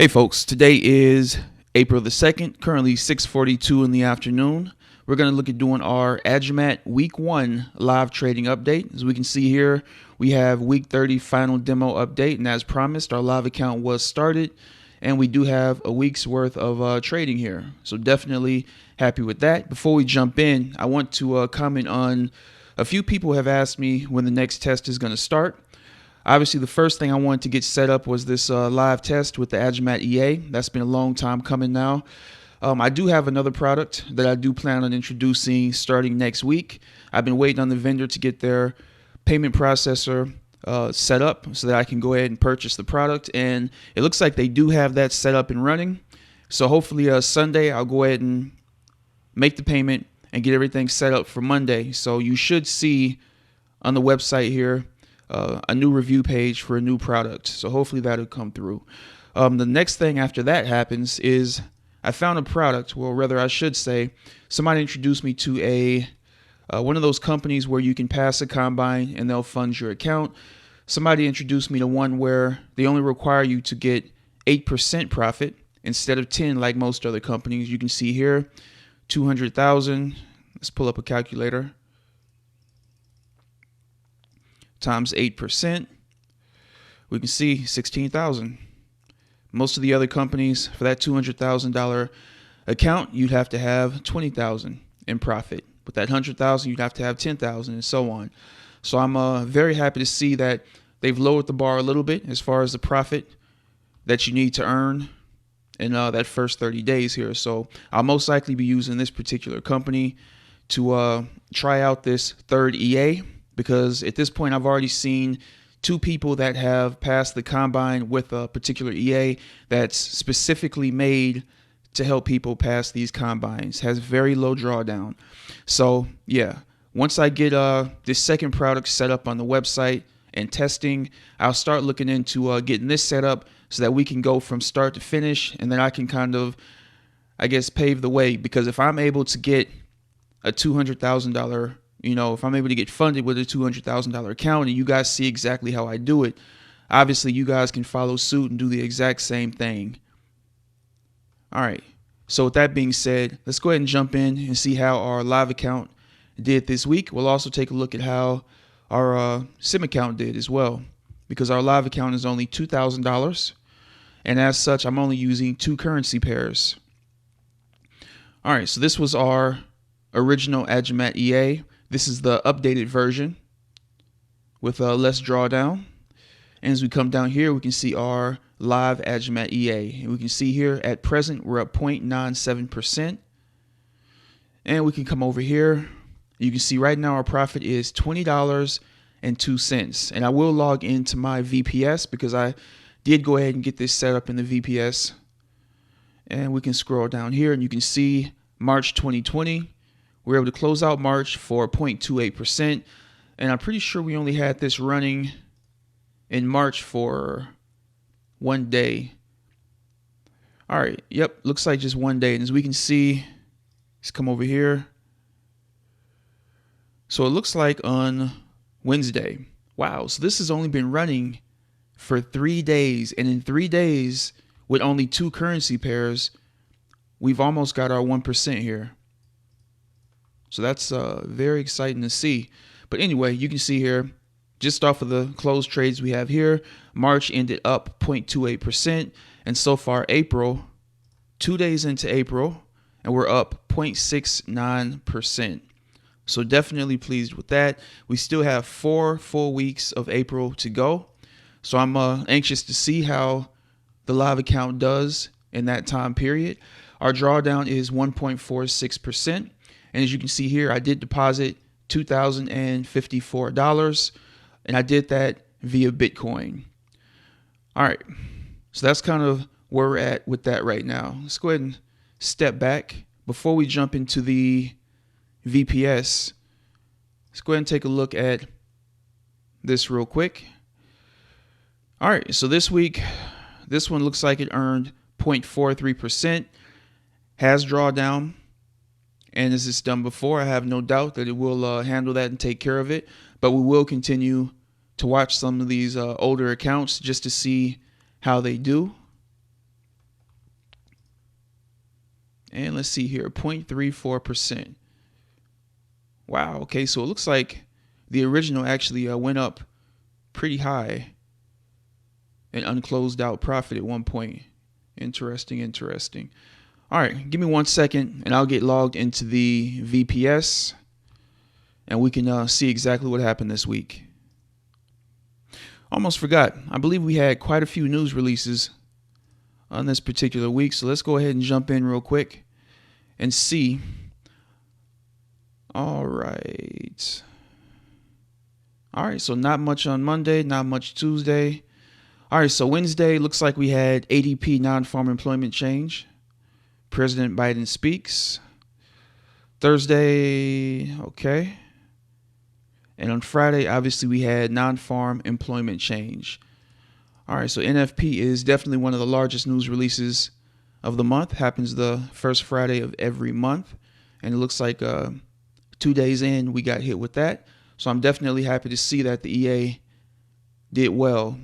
Hey folks, today is April the 2nd, currently 6:42 in the afternoon. We're going to look at doing our Agimat Week 1 live trading update. As we can see here, we have Week 30 final demo update, and as promised, our live account was started, and we do have a week's worth of trading here. So definitely happy with that. Before we jump in, I want to comment on a few people have asked me when the next test is going to start. Obviously, the first thing I wanted to get set up was this live test with the Agimat EA. That's been a long time coming now. I do have another product that I do plan on introducing starting next week. I've been waiting on the vendor to get their payment processor set up so that I can go ahead and purchase the product. And it looks like they do have that set up and running. So hopefully Sunday, I'll go ahead and make the payment and get everything set up for Monday. So you should see on the website here a new review page for a new product. So hopefully that'll come through. The next thing after that happens is I found a product, well, rather I should say, somebody introduced me to a one of those companies where you can pass a combine and they'll fund your account. Somebody introduced me to one where they only require you to get 8% profit instead of 10 like most other companies. You can see here, 200,000. Let's pull up a calculator. Times 8%, we can see 16,000. Most of the other companies, for that $200,000 account, you'd have to have 20,000 in profit. With that 100,000, you'd have to have 10,000, and so on. So I'm very happy to see that they've lowered the bar a little bit as far as the profit that you need to earn in that first 30 days here. So I'll most likely be using this particular company to try out this third EA. Because at this point, I've already seen two people that have passed the combine with a particular EA that's specifically made to help people pass these combines. Has very low drawdown. So yeah, once I get this second product set up on the website and testing, I'll start looking into getting this set up so that we can go from start to finish, and then I can kind of, I guess, pave the way. Because if I'm able to get a $200,000, if I'm able to get funded with a $200,000 account and you guys see exactly how I do it, obviously you guys can follow suit and do the exact same thing. All right. So with that being said, let's go ahead and jump in and see how our live account did this week. We'll also take a look at how our sim account did as well, because our live account is only $2,000. And as such, I'm only using 2 currency pairs. All right. So this was our original Agimat EA. This is the updated version with less drawdown. And as we come down here, we can see our live Agimat EA. And we can see here at present, we're up 0.97%. And we can come over here. You can see right now our profit is $20.02. And I will log into my VPS because I did go ahead and get this set up in the VPS. And we can scroll down here and you can see March 2020. We were able to close out March for 0.28%, and I'm pretty sure we only had this running in March for 1 day. All right, yep, looks like just 1 day. And as we can see, let's come over here. So it looks like on Wednesday. Wow, so this has only been running for 3 days, and in 3 days, with only 2 currency pairs, we've almost got our 1% here. So that's very exciting to see. But anyway, you can see here, just off of the closed trades we have here, March ended up 0.28%. And so far, April, 2 days into April, and we're up 0.69%. So definitely pleased with that. We still have 4 full weeks of April to go. So I'm anxious to see how the live account does in that time period. Our drawdown is 1.46%. And as you can see here, I did deposit $2,054, and I did that via Bitcoin. All right, so that's kind of where we're at with that right now. Let's go ahead and step back. Before we jump into the VPS, let's go ahead and take a look at this real quick. All right, so this week, this one looks like it earned 0.43%, has drawdown. And as it's done before, I have no doubt that it will handle that and take care of it. But we will continue to watch some of these older accounts just to see how they do. And let's see here, 0.34%. Wow. Okay, so it looks like the original actually went up pretty high and unclosed out profit at one point. Interesting. All right, give me 1 second and I'll get logged into the VPS and we can see exactly what happened this week. Almost forgot. I believe we had quite a few news releases on this particular week. So let's go ahead and jump in real quick and see. All right. So not much on Monday, not much Tuesday. All right, so Wednesday looks like we had ADP non-farm employment change. President Biden speaks. Thursday, okay. And on Friday, obviously, we had non-farm employment change. All right, so NFP is definitely one of the largest news releases of the month. Happens the first Friday of every month. And it looks like 2 days in, we got hit with that. So I'm definitely happy to see that the EA did well.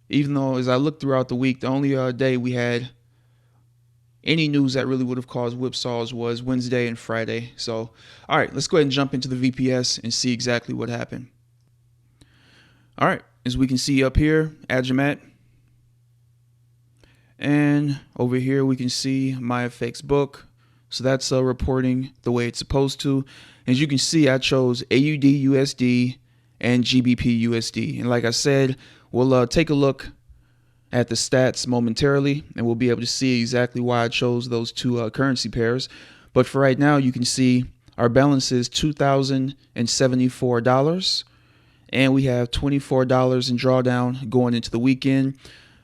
Even though, as I looked throughout the week, the only day we had any news that really would have caused whipsaws was Wednesday and Friday. So, all right, let's go ahead and jump into the VPS and see exactly what happened. All right, as we can see up here, Agimat. And over here, we can see MyFX book. So that's reporting the way it's supposed to. As you can see, I chose AUD USD and GBP USD. And like I said, we'll take a look at the stats momentarily, and we'll be able to see exactly why I chose those two currency pairs. But for right now, you can see our balance is $2,074, and we have $24 in drawdown going into the weekend.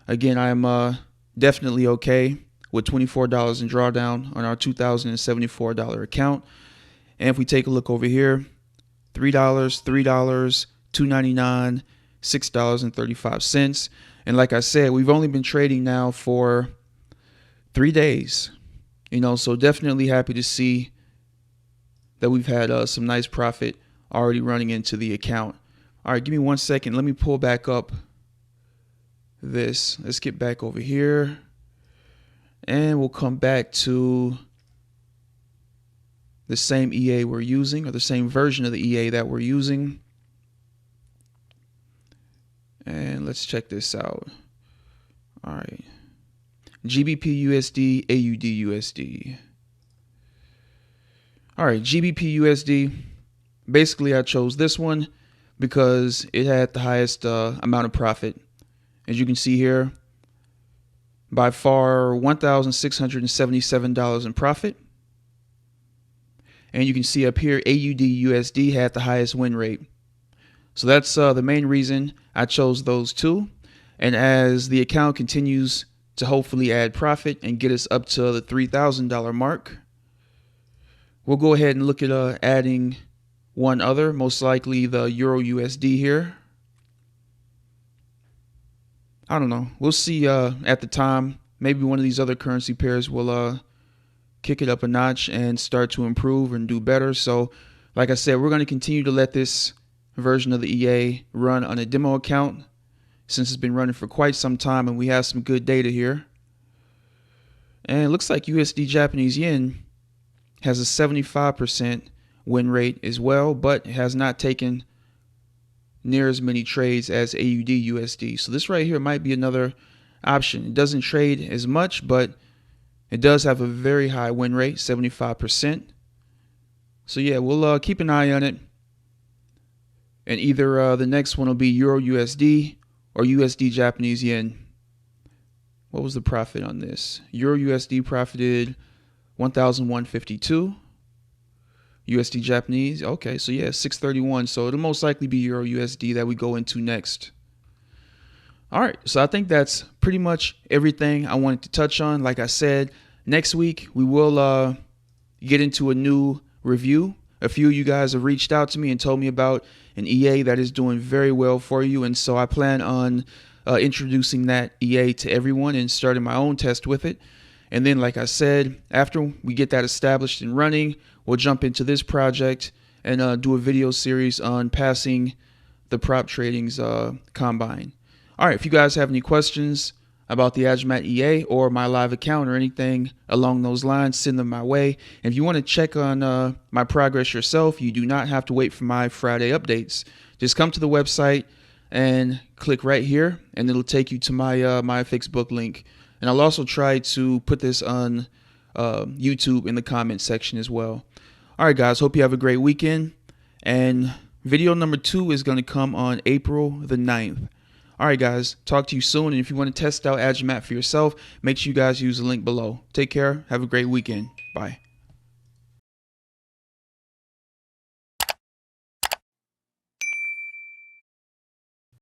Again, I'm definitely okay with $24 in drawdown on our $2,074 account. And if we take a look over here, $3, $2.99, $6.35. And like I said, we've only been trading now for 3 days, so definitely happy to see that we've had some nice profit already running into the account. All right, give me 1 second. Let me pull back up this. Let's get back over here and we'll come back to the same EA we're using, or the same version of the EA that we're using. And let's check this out. All right. GBP USD, AUD USD. All right, GBP USD. Basically, I chose this one because it had the highest amount of profit. As you can see here, by far $1,677 in profit. And you can see up here, AUD USD had the highest win rate. So that's the main reason I chose those two. And as the account continues to hopefully add profit and get us up to the $3,000 mark, we'll go ahead and look at adding one other, most likely the Euro USD here. I don't know. We'll see at the time. Maybe one of these other currency pairs will kick it up a notch and start to improve and do better. So like I said, we're going to continue to let this version of the EA run on a demo account since it's been running for quite some time and we have some good data here. And it looks like USD Japanese yen has a 75% win rate as well, but it has not taken near as many trades as AUD USD. So this right here might be another option. It doesn't trade as much, but it does have a very high win rate, 75%. So yeah, we'll keep an eye on it. And either the next one will be Euro USD or USD Japanese yen. What was the profit on this? Euro USD profited 1,152. USD Japanese, okay, so yeah, 631. So it'll most likely be Euro USD that we go into next. All right, so I think that's pretty much everything I wanted to touch on. Like I said, next week we will get into a new review. A few of you guys have reached out to me and told me about an EA that is doing very well for you. And so I plan on introducing that EA to everyone and starting my own test with it. And then, like I said, after we get that established and running, we'll jump into this project and do a video series on passing the prop trading's combine. All right, if you guys have any questions about the Agimat EA or my live account or anything along those lines, send them my way. And if you want to check on my progress yourself, you do not have to wait for my Friday updates. Just come to the website and click right here, and it'll take you to my my Facebook link. And I'll also try to put this on YouTube in the comment section as well. All right, guys, hope you have a great weekend. And video number 2 is going to come on April the 9th. All right, guys, talk to you soon. And if you want to test out Agimat for yourself, make sure you guys use the link below. Take care. Have a great weekend. Bye.